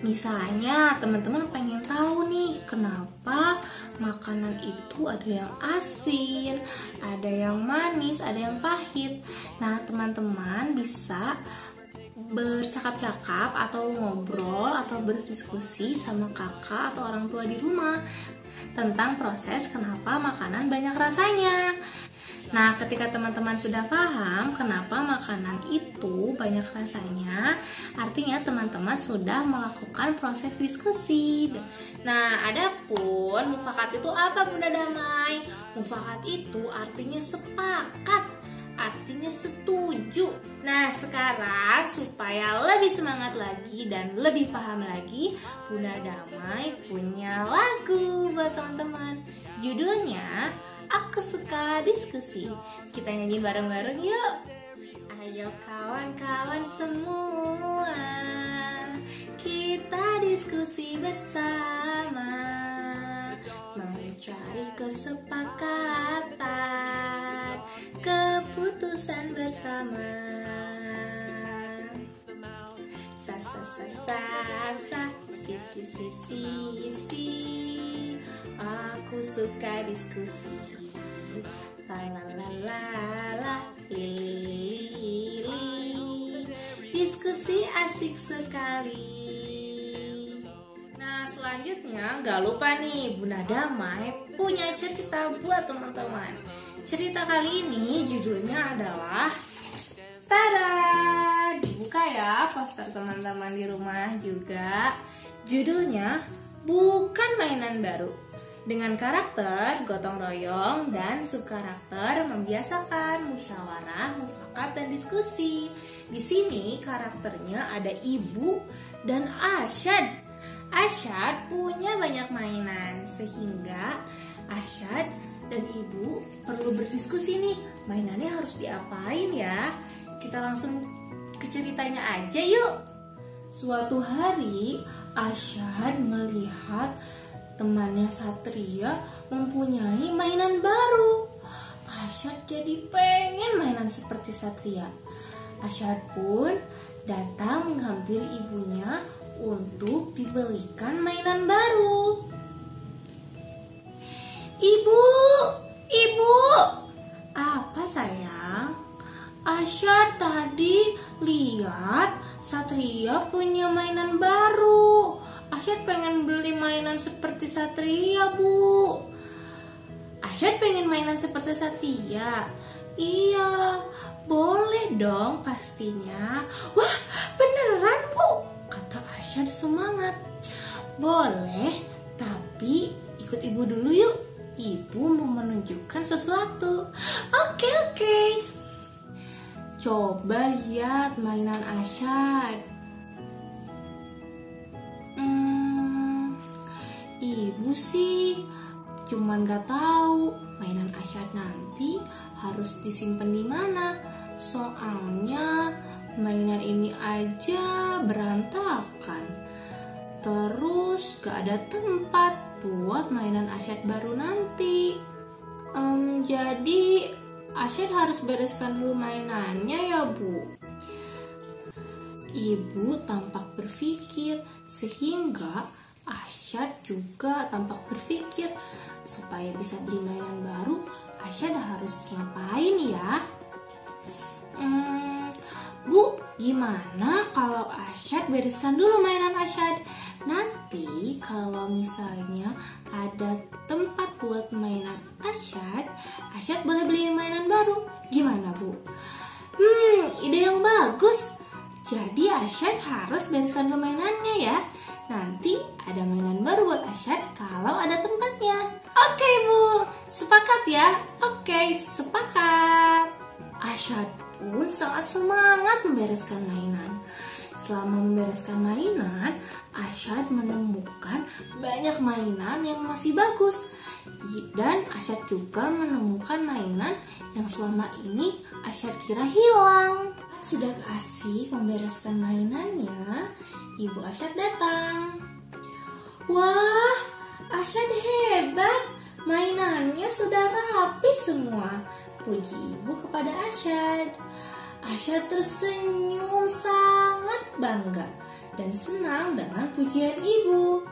Misalnya teman-teman pengen tahu nih kenapa makanan itu ada yang asin, ada yang manis, ada yang pahit. Nah, teman-teman bisa bercakap-cakap atau ngobrol atau berdiskusi sama kakak atau orang tua di rumah tentang proses kenapa makanan banyak rasanya. Nah, ketika teman-teman sudah paham kenapa makanan itu banyak rasanya, artinya teman-teman sudah melakukan proses diskusi. Nah, adapun mufakat itu apa, Bunda Damai? Mufakat itu artinya sepakat, artinya setuju. Nah, sekarang supaya lebih semangat lagi dan lebih paham lagi, Bunda Damai punya lagu buat teman-teman. Judulnya Aku Suka Diskusi. Kita nyanyi bareng-bareng yuk. Ayo kawan-kawan semua, kita diskusi bersama, mencari kesepakatan, keputusan bersama. Sa sa sa sa sa, si si si si si. Aku suka diskusi. La la la la la, li. Diskusi asik sekali. Nah, selanjutnya gak lupa nih, Bunda Damai punya cerita buat teman-teman. Cerita kali ini judulnya adalah tada! Dibuka ya poster teman-teman di rumah juga. Judulnya Bukan Mainan Baru. Dengan karakter gotong royong dan subkarakter membiasakan musyawarah, mufakat, dan diskusi. Di sini karakternya ada Ibu dan Arsyad. Arsyad punya banyak mainan sehingga Arsyad dan Ibu perlu berdiskusi nih, mainannya harus diapain ya. Kita langsung ke ceritanya aja yuk. Suatu hari Arsyad melihat temannya Satria mempunyai mainan baru. Arsyad jadi pengen mainan seperti Satria. Arsyad pun datang menghampiri ibunya untuk dibelikan mainan baru. Ibu, ibu, apa sayang? Arsyad tadi lihat Satria punya mainan baru. Arsyad pengen beli mainan seperti Satria, Bu. Arsyad pengen mainan seperti Satria. Iya, boleh dong pastinya. Wah, beneran, Bu, kata Arsyad semangat. Boleh, tapi ikut ibu dulu yuk. Ibu mau menunjukkan sesuatu. Oke. Coba lihat mainan Arsyad. Ibu sih cuman gak tahu mainan Arsyad nanti harus disimpan di mana. Soalnya mainan ini aja berantakan. Terus gak ada tempat buat mainan Arsyad baru nanti. Jadi Arsyad harus bereskan dulu mainannya ya, Bu. Ibu tampak berpikir sehingga Arsyad juga tampak berpikir supaya bisa beli mainan baru. Arsyad harus ngapain ya? Bu, gimana kalau Arsyad bereskan dulu mainan Arsyad? Nanti kalau misalnya ada tempat buat mainan Arsyad, Arsyad boleh beli mainan baru. Gimana, Bu? Ide yang bagus. Jadi Arsyad harus bereskan dulu mainannya ya. Nanti ada mainan baru buat Arsyad kalau ada tempatnya. Oke, Bu, sepakat ya? Oke, sepakat. Arsyad pun sangat semangat membereskan mainan. Selama membereskan mainan, Arsyad menemukan banyak mainan yang masih bagus. Dan Arsyad juga menemukan mainan yang selama ini Arsyad kira hilang. Sudah asik membereskan mainannya, Ibu Arsyad datang. Wah, Arsyad hebat, mainannya sudah rapi semua, puji ibu kepada Arsyad. Arsyad tersenyum sangat bangga dan senang dengan pujian ibu.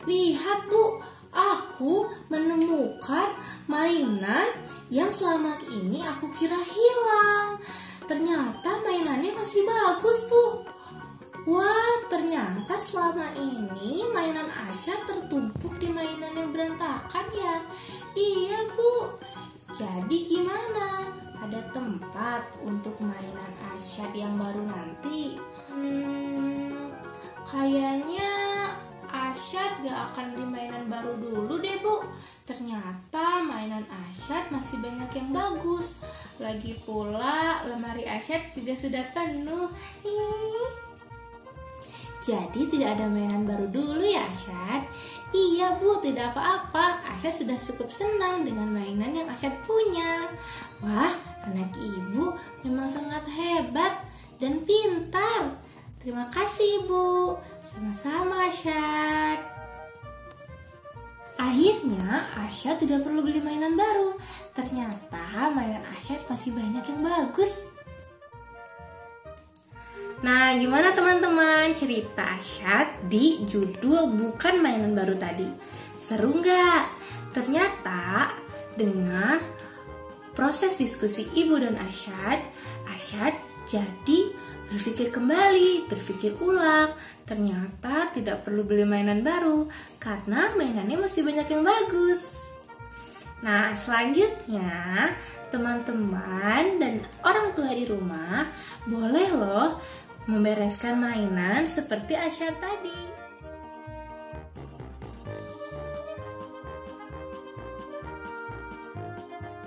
Lihat Bu, aku menemukan mainan yang selama ini aku kira hilang. Ternyata mainannya masih bagus Bu. Wah, ternyata selama ini mainan Asyad tertumpuk di mainan yang berantakan ya. Iya Bu. Jadi gimana? Ada tempat untuk mainan Asyad yang baru nanti? Kayaknya Asyad gak akan beli mainan baru dulu deh Bu. Ternyata mainan Asyad masih banyak yang bagus. Lagi pula lemari Asyad juga sudah penuh. Jadi tidak ada mainan baru dulu ya Asyad? Iya Bu, tidak apa-apa. Asyad sudah cukup senang dengan mainan yang Asyad punya. Wah, anak ibu memang sangat hebat dan pintar. Terima kasih Bu. Sama-sama Asyad. Akhirnya Asyad tidak perlu beli mainan baru. Ternyata mainan Asyad masih banyak yang bagus. Nah, gimana teman-teman cerita Asyad di judul Bukan Mainan Baru tadi? Seru nggak? Ternyata dengan proses diskusi ibu dan Asyad jadi berpikir kembali, berpikir ulang. Ternyata tidak perlu beli mainan baru karena mainannya masih banyak yang bagus. Nah, selanjutnya teman-teman dan orang tua di rumah boleh loh membereskan mainan seperti Asyad tadi.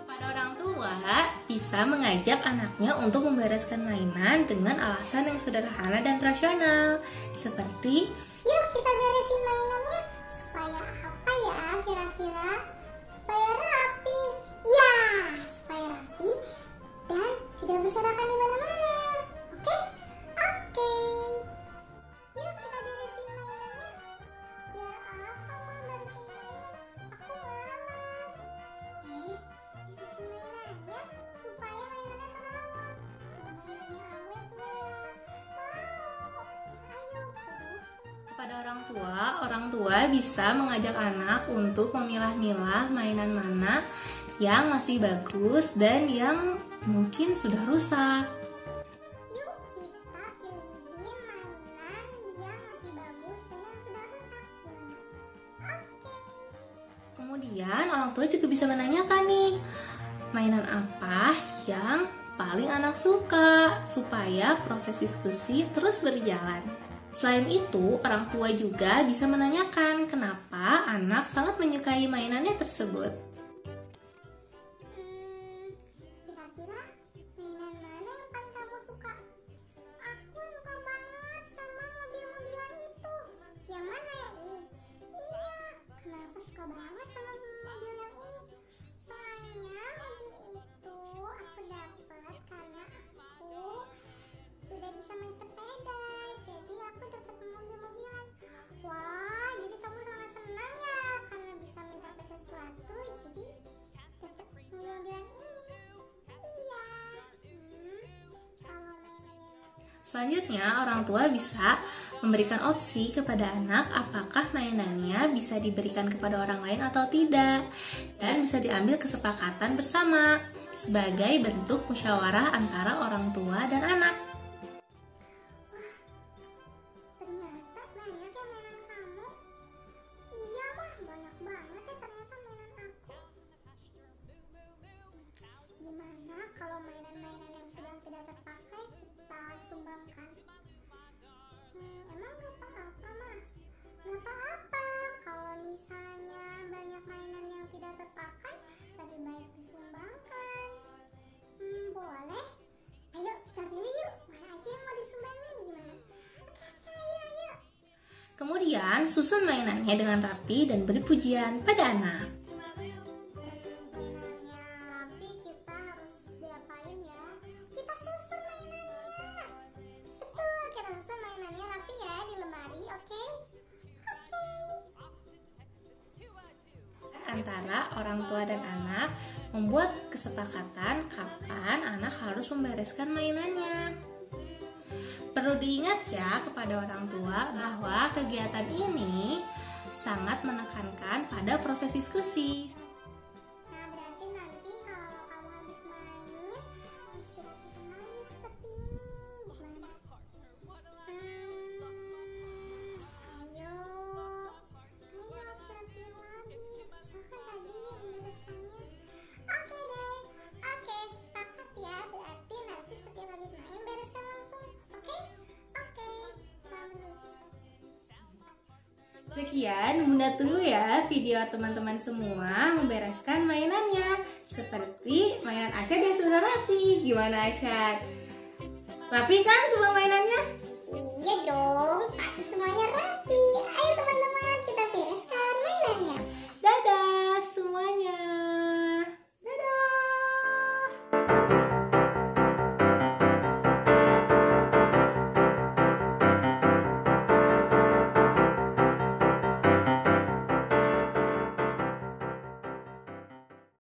Pada orang tua bisa mengajak anaknya untuk membereskan mainan dengan alasan yang sederhana dan rasional. Seperti, yuk kita beresin mainannya supaya apa ya kira-kira? Supaya rapi. Ya, supaya rapi dan tidak berserakan di mana-mana. Oke? Oke. Yuk kita beresin mainannya. Biar apa Mama beresin mainan? Aku malas. Beresin mainannya supaya mainannya terawat. Mainannya awet nggak? Mau. Ayo kita bereskan. kepada orang tua bisa mengajak anak untuk memilah-milah mainan mana yang masih bagus dan yang mungkin sudah rusak. Yuk kita pilihin mainan yang masih bagus dan yang sudah rusak. Gimana? Oke. Kemudian orang tua juga bisa menanyakan nih, mainan apa yang paling anak suka supaya proses diskusi terus berjalan. Selain itu, orang tua juga bisa menanyakan kenapa anak sangat menyukai mainannya tersebut. Kira-kira mainan mana yang paling kamu suka? Aku suka banget sama mobil-mobilan itu. Yang mana ya ini? Iya, kenapa suka banget sama mobil yang ini? Soalnya mobil itu aku dapat karena aku sudah bisa main sepeda. Jadi aku dapat mobil-mobilan. Wah, jadi kamu sangat senang ya karena bisa mencapai sesuatu. Jadi dapat mobil-mobilan ini. Iya. Kalau mainannya Selanjutnya, orang tua bisa memberikan opsi kepada anak apakah mainannya bisa diberikan kepada orang lain atau tidak, dan bisa diambil kesepakatan bersama sebagai bentuk musyawarah antara orang tua dan anak. ternyata banyak ya mainan kamu. Iya mah, banyak banget ya ternyata mainan aku. Gimana kalau mainan-mainan yang sudah tidak terpakai kita sumbangkan? Emang gak apa-apa mah? Gak apa-apa kalau misalnya banyak mainan yang tidak terpakai, lebih baik disumbangkan. Boleh. Ayo kita pilih yuk, mana aja yang mau disumbangin, gimana? Oke, ayo. Kemudian, susun mainannya dengan rapi dan beri pujian pada anak. Mainannya rapi, kita harus diapain ya? Kita susun mainannya. Betul, kita susun mainannya rapi ya di lemari, oke? Oke. Antara orang tua dan anak membuat kesepakatan kapan anak harus membereskan mainannya. Perlu diingat ya kepada orang tua bahwa kegiatan ini sangat menekankan pada proses diskusi. Nah, berarti nanti kalau kamu habis main, bisa lagi seperti ini. Gimana? Ayo, harus rapi lagi. Susah kan tadi membereskannya. Oke deh, oke sepakat ya. Berarti nanti setiap habis main bereskan langsung. Oke, selamat menulis. Sekian, Bunda tunggu ya video teman-teman semua membereskan mainannya. Seperti mainan Asyad yang sudah rapi. Gimana Asyad? Rapi kan semua mainannya? Iya dong, pasti semuanya rapi. Ayo teman-teman.